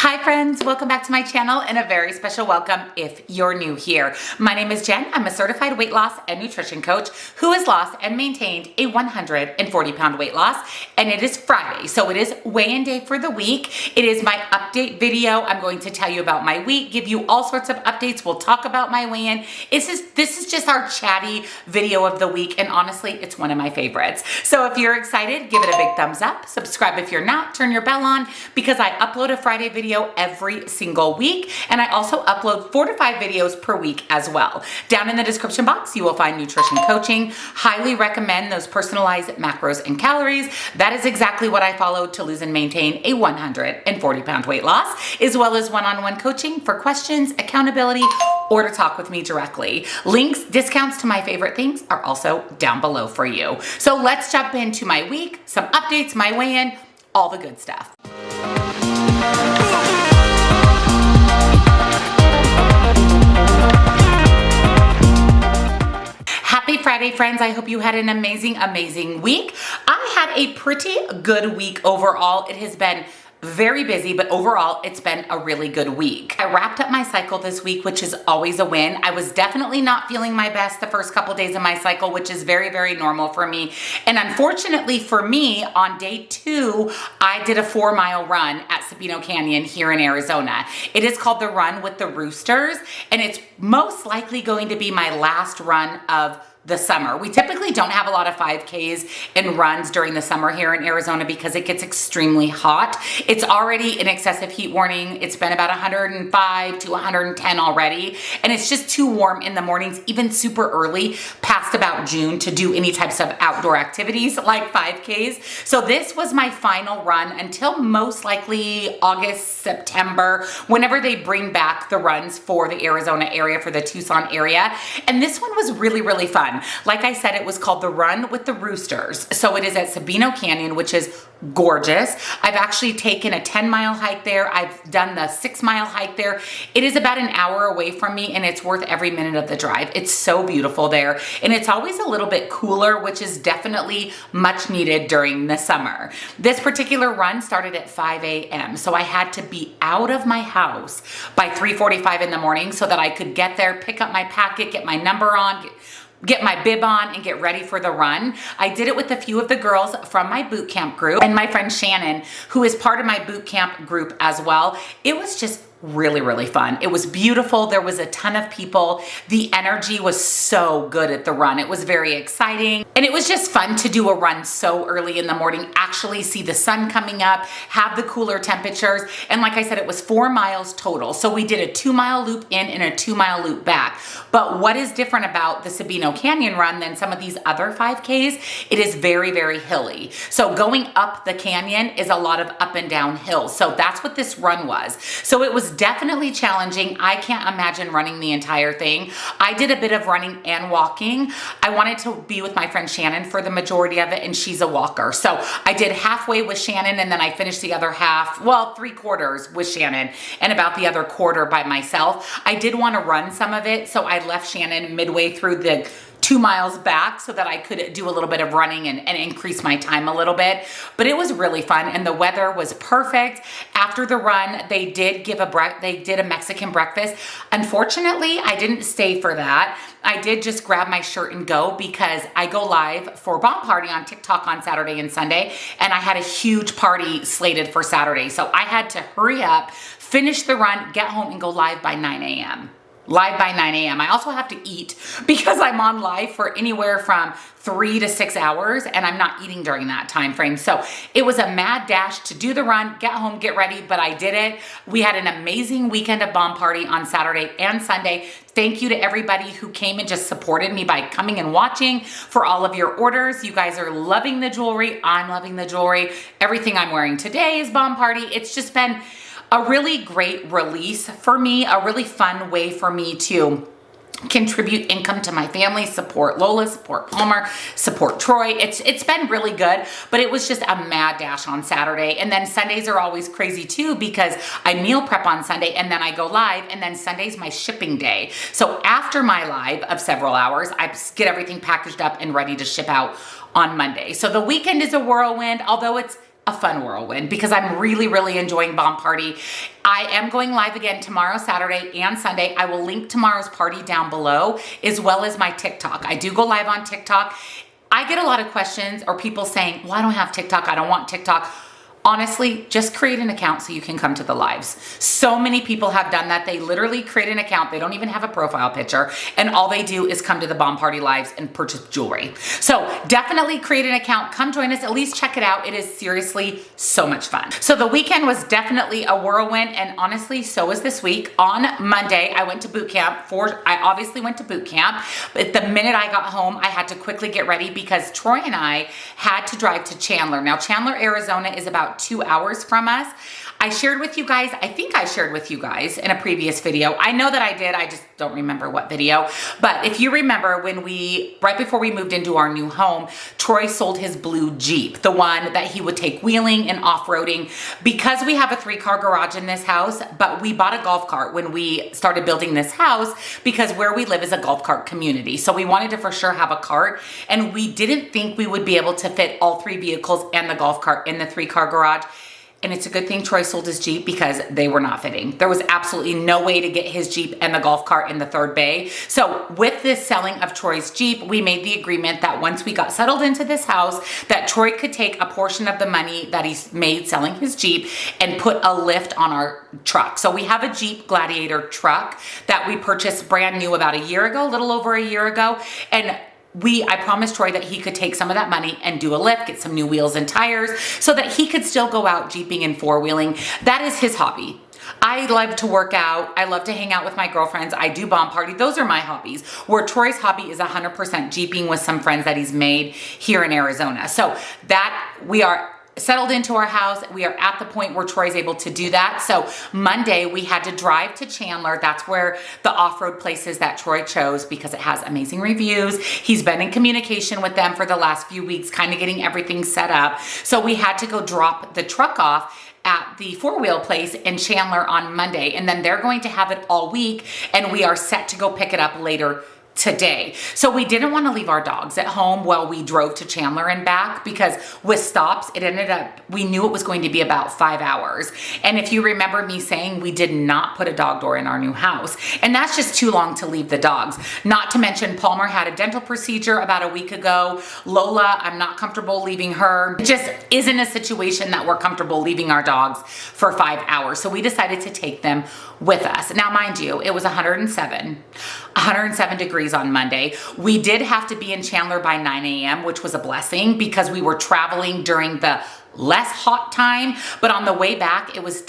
Hi friends, welcome back to my channel and a very special welcome if you're new here. My name is Jen. I'm a certified weight loss and nutrition coach who has lost and maintained a 140-pound weight loss, and it is Friday, so it is weigh-in day for the week. It is my update video. I'm going to tell you about my week, give you all sorts of updates. We'll talk about my weigh-in. This is just our chatty video of the week, and honestly, it's one of my favorites. So if you're excited, give it a big thumbs up. Subscribe if you're not. Turn your bell on because I upload a Friday video every single week, and I also upload 4 to 5 videos per week as well. Down in the description box, you will find nutrition coaching. Highly recommend those personalized macros and calories. That is exactly what I follow to lose and maintain a 140-pound weight loss, as well as one-on-one coaching for questions, accountability, or to talk with me directly. Links, discounts to my favorite things are also down below for you. So let's jump into my week, some updates, my weigh-in, all the good stuff. Happy Friday, friends. I hope you had an amazing week. I had a pretty good week overall. It has been very busy, but overall, it's been a really good week. I wrapped up my cycle this week, which is always a win. I was definitely not feeling my best the first couple days of my cycle, which is very normal for me. And unfortunately for me, on day 2, I did a 4-mile run at Sabino Canyon here in Arizona. It is called the Run with the Roosters, and it's most likely going to be my last run of the summer. We typically don't have a lot of 5Ks and runs during the summer here in Arizona because it gets extremely hot. It's already an excessive heat warning. It's been about 105 to 110 already, and it's just too warm in the mornings, even super early past about June, to do any types of outdoor activities like 5Ks. So this was my final run until most likely August, September, whenever they bring back the runs for the Arizona area, for the Tucson area. And this one was really fun. Like I said, it was called the Run with the Roosters. So it is at Sabino Canyon, which is gorgeous. I've actually taken a 10-mile hike there. I've done the 6-mile hike there. It is about an hour away from me, and it's worth every minute of the drive. It's so beautiful there, and it's always a little bit cooler, which is definitely much needed during the summer. This particular run started at 5 a.m., so I had to be out of my house by 3:45 in the morning so that I could get there, pick up my packet, get my number on, get my bib on, and get ready for the run. I did it with a few of the girls from my boot camp group and my friend Shannon, who is part of my boot camp group as well. It was just really fun. It was beautiful. There was a ton of people. The energy was so good at the run. It was very exciting, and it was just fun to do a run so early in the morning, actually see the sun coming up, have the cooler temperatures. And like I said, it was 4 miles total. So we did a 2-mile loop in and a 2-mile loop back. But what is different about the Sabino Canyon run than some of these other 5Ks? It is very hilly. So going up the canyon is a lot of up and down hills. So that's what this run was. So it was definitely challenging. I can't imagine running the entire thing. I did a bit of running and walking. I wanted to be with my friend Shannon for the majority of it, and she's a walker. So I did halfway with Shannon, and then I finished the other half, well, 3/4 with Shannon, and about the other quarter by myself. I did want to run some of it, so I left Shannon midway through the 2 miles back so that I could do a little bit of running and increase my time a little bit. But it was really fun, and the weather was perfect. After the run, they did a Mexican breakfast. Unfortunately, I didn't stay for that. I did just grab my shirt and go because I go live for Bomb Party on TikTok on Saturday and Sunday, and I had a huge party slated for Saturday. So I had to hurry up, finish the run, get home, and go live by 9 a.m. Live by 9 a.m. I also have to eat because I'm on live for anywhere from 3 to 6 hours, and I'm not eating during that time frame. So it was a mad dash to do the run, get home, get ready, but I did it. We had an amazing weekend of Bomb Party on Saturday and Sunday. Thank you to everybody who came and just supported me by coming and watching, for all of your orders. You guys are loving the jewelry. I'm loving the jewelry. Everything I'm wearing today is Bomb Party. It's just been a really great release for me, a really fun way for me to contribute income to my family, support Lola, support Palmer, support Troy. It's been really good, but it was just a mad dash on Saturday. And then Sundays are always crazy too because I meal prep on Sunday and then I go live, and then Sunday's my shipping day. So after my live of several hours, I get everything packaged up and ready to ship out on Monday. So the weekend is a whirlwind, although it's a fun whirlwind because I'm really enjoying Bomb Party. I am going live again tomorrow, Saturday and Sunday. I will link tomorrow's party down below as well as my TikTok. I do go live on TikTok. I get a lot of questions or people saying, well, I don't have TikTok. I don't want TikTok. Honestly, just create an account so you can come to the lives. So many people have done that. They literally create an account. They don't even have a profile picture. And all they do is come to the Bomb Party lives and purchase jewelry. So definitely create an account. Come join us. At least check it out. It is seriously so much fun. So the weekend was definitely a whirlwind. And honestly, so was this week. On Monday, I went to boot camp. I obviously went to boot camp. But the minute I got home, I had to quickly get ready because Troy and I had to drive to Chandler. Now, Chandler, Arizona is about 2 hours from us. I shared with you guys, I think I shared with you guys in a previous video. I know that I did, I just don't remember what video. But if you remember when right before we moved into our new home, Troy sold his blue Jeep, the one that he would take wheeling and off-roading. Because we have a 3-car garage in this house, but we bought a golf cart when we started building this house because where we live is a golf cart community. So we wanted to for sure have a cart, and we didn't think we would be able to fit all 3 vehicles and the golf cart in the 3-car garage. And it's a good thing Troy sold his Jeep because they were not fitting. There was absolutely no way to get his Jeep and the golf cart in the 3rd bay. So with this selling of Troy's Jeep, we made the agreement that once we got settled into this house, that Troy could take a portion of the money that he made selling his Jeep and put a lift on our truck. So we have a Jeep Gladiator truck that we purchased brand new about a year ago, a little over a year ago. And I promised Troy that he could take some of that money and do a lift, get some new wheels and tires so that he could still go out jeeping and 4-wheeling. That is his hobby. I love to work out. I love to hang out with my girlfriends. I do Bomb Party. Those are my hobbies. Where Troy's hobby is 100% jeeping with some friends that he's made here in Arizona. So that we are settled into our house. We are at the point where Troy's able to do that. So Monday we had to drive to Chandler. That's where the off-road place is that Troy chose because it has amazing reviews. He's been in communication with them for the last few weeks, kind of getting everything set up. So we had to go drop the truck off at the 4-wheel place in Chandler on Monday. And then they're going to have it all week. And we are set to go pick it up later today. So we didn't want to leave our dogs at home while we drove to Chandler and back because with stops, we knew it was going to be about 5 hours. And if you remember me saying we did not put a dog door in our new house, and that's just too long to leave the dogs. Not to mention Palmer had a dental procedure about a week ago. Lola, I'm not comfortable leaving her. It just isn't a situation that we're comfortable leaving our dogs for 5 hours. So we decided to take them with us. Now, mind you, it was 107 degrees on Monday. We did have to be in Chandler by 9 a.m., which was a blessing because we were traveling during the less hot time, but on the way back, it was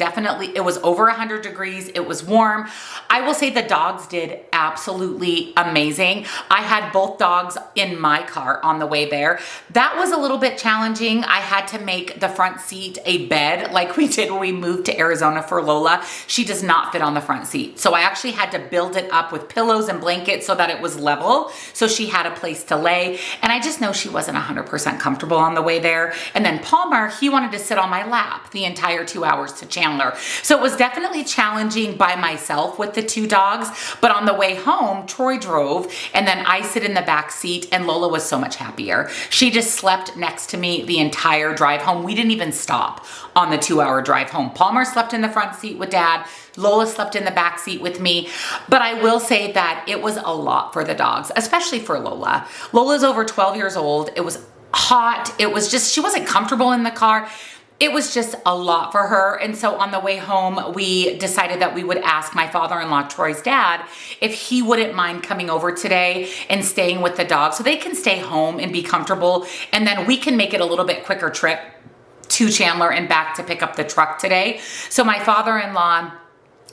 over 100 degrees. It was warm. I will say the dogs did absolutely amazing. I had both dogs in my car on the way there. That was a little bit challenging. I had to make the front seat a bed like we did when we moved to Arizona for Lola. She does not fit on the front seat. So I actually had to build it up with pillows and blankets so that it was level. So she had a place to lay. And I just know she wasn't 100% comfortable on the way there. And then Palmer, he wanted to sit on my lap the entire 2 hours to Chandler. So it was definitely challenging by myself with the 2 dogs, but on the way home, Troy drove and then I sit in the back seat and Lola was so much happier. She just slept next to me the entire drive home. We didn't even stop on the 2-hour drive home. Palmer slept in the front seat with Dad. Lola slept in the back seat with me, but I will say that it was a lot for the dogs, especially for Lola. Lola's over 12 years old. It was hot. It was just, she wasn't comfortable in the car. It was just a lot for her. And so on the way home, we decided that we would ask my father-in-law, Troy's dad, if he wouldn't mind coming over today and staying with the dog so they can stay home and be comfortable. And then we can make it a little bit quicker trip to Chandler and back to pick up the truck today. So my father-in-law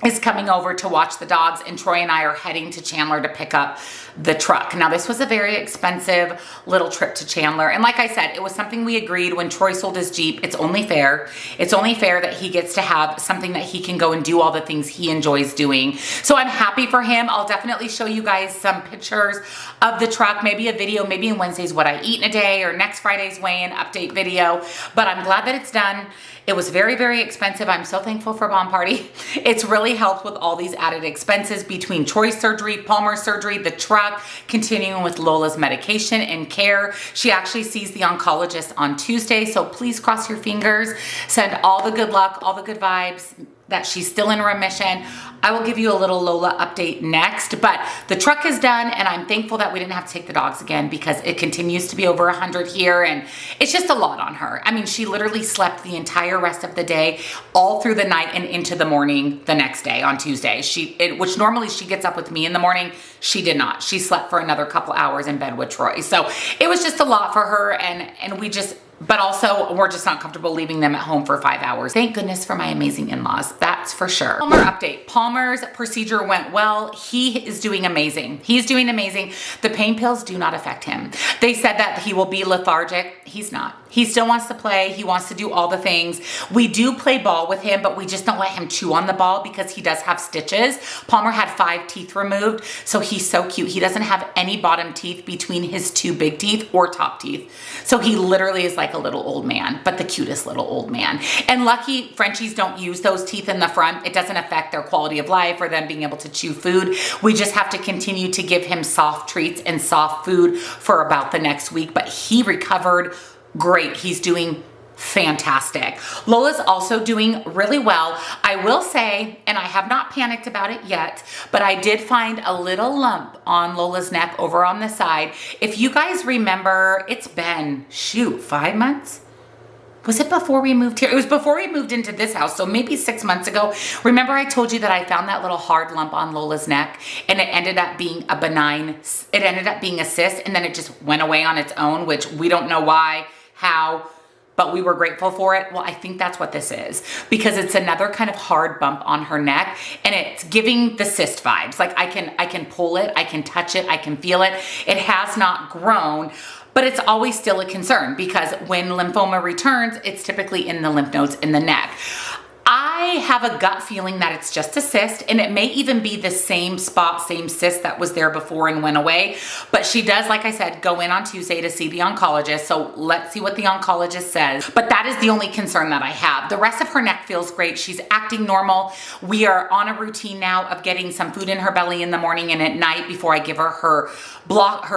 is coming over to watch the dogs, and Troy and I are heading to Chandler to pick up the truck. Now, this was a very expensive little trip to Chandler. And like I said, it was something we agreed when Troy sold his Jeep. It's only fair. It's only fair that he gets to have something that he can go and do all the things he enjoys doing. So I'm happy for him. I'll definitely show you guys some pictures of the truck, maybe a video, maybe in Wednesday's What I Eat in a Day or next Friday's weigh-in update video. But I'm glad that it's done. It was very, very expensive. I'm so thankful for Bomb Party. It's really helped with all these added expenses between choice surgery, Palmer surgery, the truck, continuing with Lola's medication and care. She actually sees the oncologist on Tuesday, so please cross your fingers. Send all the good luck, all the good vibes, that she's still in remission. I will give you a little Lola update next, but the truck is done and I'm thankful that we didn't have to take the dogs again because it continues to be over 100 here and it's just a lot on her. I mean, she literally slept the entire rest of the day, all through the night and into the morning the next day on Tuesday. Which normally she gets up with me in the morning. She did not. She slept for another couple hours in bed with Troy. So it was just a lot for her and but also we're just not comfortable leaving them at home for 5 hours. Thank goodness for my amazing in-laws, that's for sure. Palmer update. Palmer's procedure went well. He is doing amazing. He's doing amazing. The pain pills do not affect him. They said that he will be lethargic. He's not. He still wants to play. He wants to do all the things. We do play ball with him, but we just don't let him chew on the ball because he does have stitches. Palmer had 5 teeth removed, so he's so cute. He doesn't have any bottom teeth between his 2 big teeth or top teeth. So he literally is like a little old man, but the cutest little old man. And lucky Frenchies don't use those teeth in the front. It doesn't affect their quality of life or them being able to chew food. We just have to continue to give him soft treats and soft food for about the next week, but he recovered great. He's doing fantastic. Lola's also doing really well. I will say, and I have not panicked about it yet, but I did find a little lump on Lola's neck over on the side. If you guys remember, it's been, 5 months? Was it before we moved here? It was before we moved into this house, so maybe 6 months ago. Remember I told you that I found that little hard lump on Lola's neck and it ended up being it ended up being a cyst and then it just went away on its own, which we don't know why, how, but we were grateful for it. Well, I think that's what this is because it's another kind of hard bump on her neck and it's giving the cyst vibes. Like I can pull it, I can touch it, I can feel it. It has not grown, but it's always still a concern because when lymphoma returns, it's typically in the lymph nodes in the neck. I have a gut feeling that it's just a cyst and it may even be the same spot, same cyst that was there before and went away. But she does, like I said, go in on Tuesday to see the oncologist. So let's see what the oncologist says. But that is the only concern that I have. The rest of her neck feels great. She's acting normal. We are on a routine now of getting some food in her belly in the morning and at night before I give her her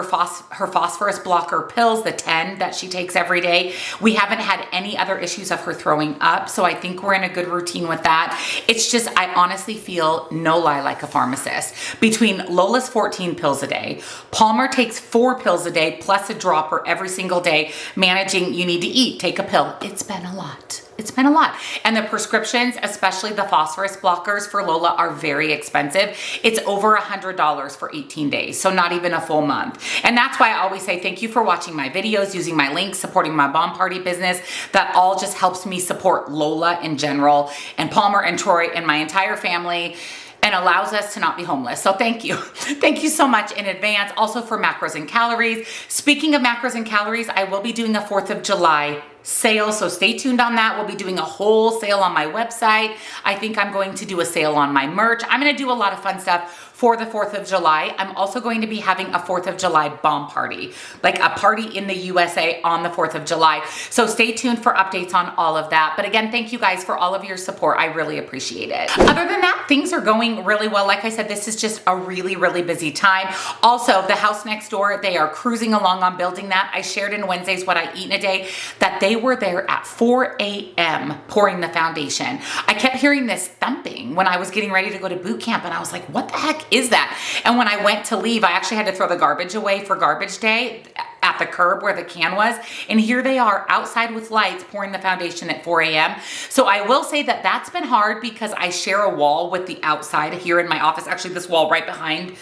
phosphorus blocker pills, the 10 that she takes every day. We haven't had any other issues of her throwing up. So I think we're in a good routine with that. It's just, I honestly feel, no lie, like a pharmacist. Between Lola's 14 pills a day, Palmer takes 4 pills a day plus a dropper every single day, managing you need to eat, take a pill. It's been a lot. It's been a lot. And the prescriptions, especially the phosphorus blockers for Lola, are very expensive. It's over $100 for 18 days, so not even a full month. And that's why I always say thank you for watching my videos, using my links, supporting my Bomb Party business. That all just helps me support Lola in general and Palmer and Troy and my entire family, and allows us to not be homeless. So thank you. Thank you so much in advance. Also for macros and calories. Speaking of macros and calories, I will be doing a 4th of July sale, so stay tuned on that. We'll be doing a whole sale on my website. I think I'm going to do a sale on my merch. I'm gonna do a lot of fun stuff for the 4th of July. I'm also going to be having a 4th of July bomb party, like a party in the USA on the 4th of July. So stay tuned for updates on all of that. But again, thank you guys for all of your support. I really appreciate it. Other than that, things are going really well. Like I said, this is just a really, really busy time. Also, the house next door, they are cruising along on building that. I shared in Wednesdays what I eat in a day, that they were there at 4 a.m. pouring the foundation. I kept hearing this thumping when I was getting ready to go to boot camp and I was like, what the heck is that? And when I went to leave, I actually had to throw the garbage away for garbage day at the curb where the can was. And here they are outside with lights pouring the foundation at 4 a.m. So I will say that that's been hard because I share a wall with the outside here in my office. Actually, this wall right behind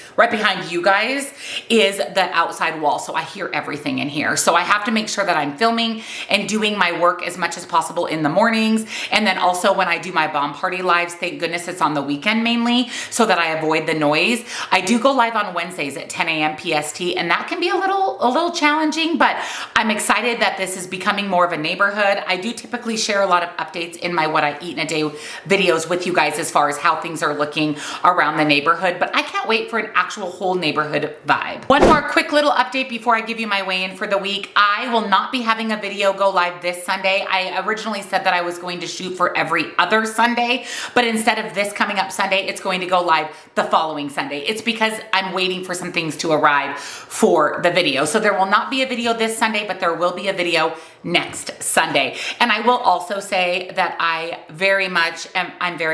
you guys is the outside wall. So I hear everything in here. So I have to make sure that I'm filming and doing my work as much as possible in the mornings. And then also when I do my bomb party lives, thank goodness it's on the weekend mainly so that I avoid the noise. I do go live on Wednesdays at 10 a.m. PST, and that can be a little challenging challenging, but I'm excited that this is becoming more of a neighborhood. I do typically share a lot of updates in my What I Eat in a Day videos with you guys as far as how things are looking around the neighborhood, but I can't wait for an actual whole neighborhood vibe. One more quick little update before I give you my weigh-in for the week. I will not be having a video go live this Sunday. I originally said that I was going to shoot for every other Sunday, but instead of this coming up Sunday, it's going to go live the following Sunday. It's because I'm waiting for some things to arrive for the video. So there will not be a video this Sunday, but there will be a video next Sunday. And I will also say that I'm very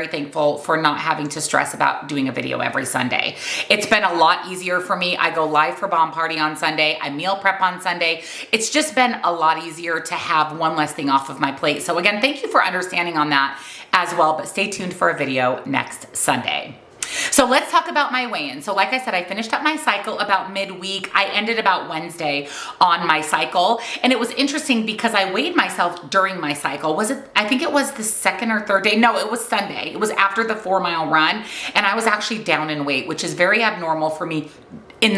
thankful for not having to stress about doing a video every Sunday. It's been a lot easier for me. I go live for Bomb Party on Sunday. I meal prep on Sunday. It's just been a lot easier to have one less thing off of my plate. So again, thank you for understanding on that as well, but stay tuned for a video next Sunday. So let's talk about my weigh-in. So like I said, I finished up my cycle about midweek. I ended about Wednesday on my cycle. And it was interesting because I weighed myself during my cycle. I think it was the second or third day. No, it was Sunday. It was after the 4-mile run. And I was actually down in weight, which is very abnormal for me in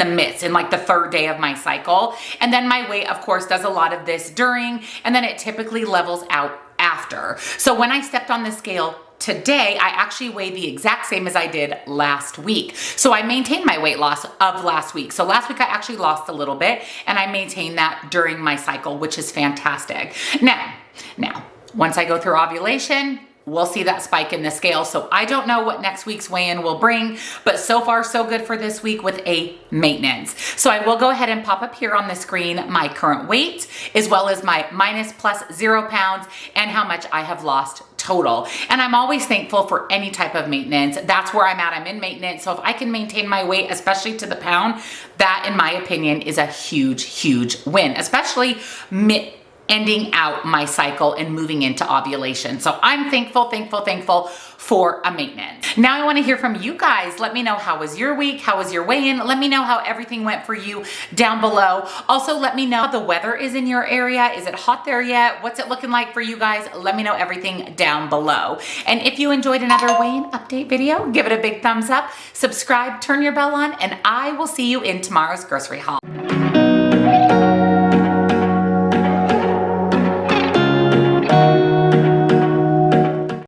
like the third day of my cycle. And then my weight, of course, does a lot of this during, and then it typically levels out after. So when I stepped on the scale today, I actually weighed the exact same as I did last week. So I maintained my weight loss of last week. So last week I actually lost a little bit, and I maintained that during my cycle, which is fantastic. Now, once I go through ovulation, we'll see that spike in the scale. So I don't know what next week's weigh-in will bring, but so far so good for this week with a maintenance. So I will go ahead and pop up here on the screen my current weight, as well as my minus plus 0 pounds and how much I have lost total. And I'm always thankful for any type of maintenance. That's where I'm at. I'm in maintenance. So if I can maintain my weight, especially to the pound, that in my opinion is a huge, huge win, especially ending out my cycle and moving into ovulation. So I'm thankful for a maintenance. Now I want to hear from you guys. Let me know, how was your week? How was your weigh-in? Let me know how everything went for you down below. Also, let me know how the weather is in your area. Is it hot there yet? What's it looking like for you guys? Let me know everything down below. And if you enjoyed another weigh-in update video, give it a big thumbs up, subscribe, turn your bell on, and I will see you in tomorrow's grocery haul.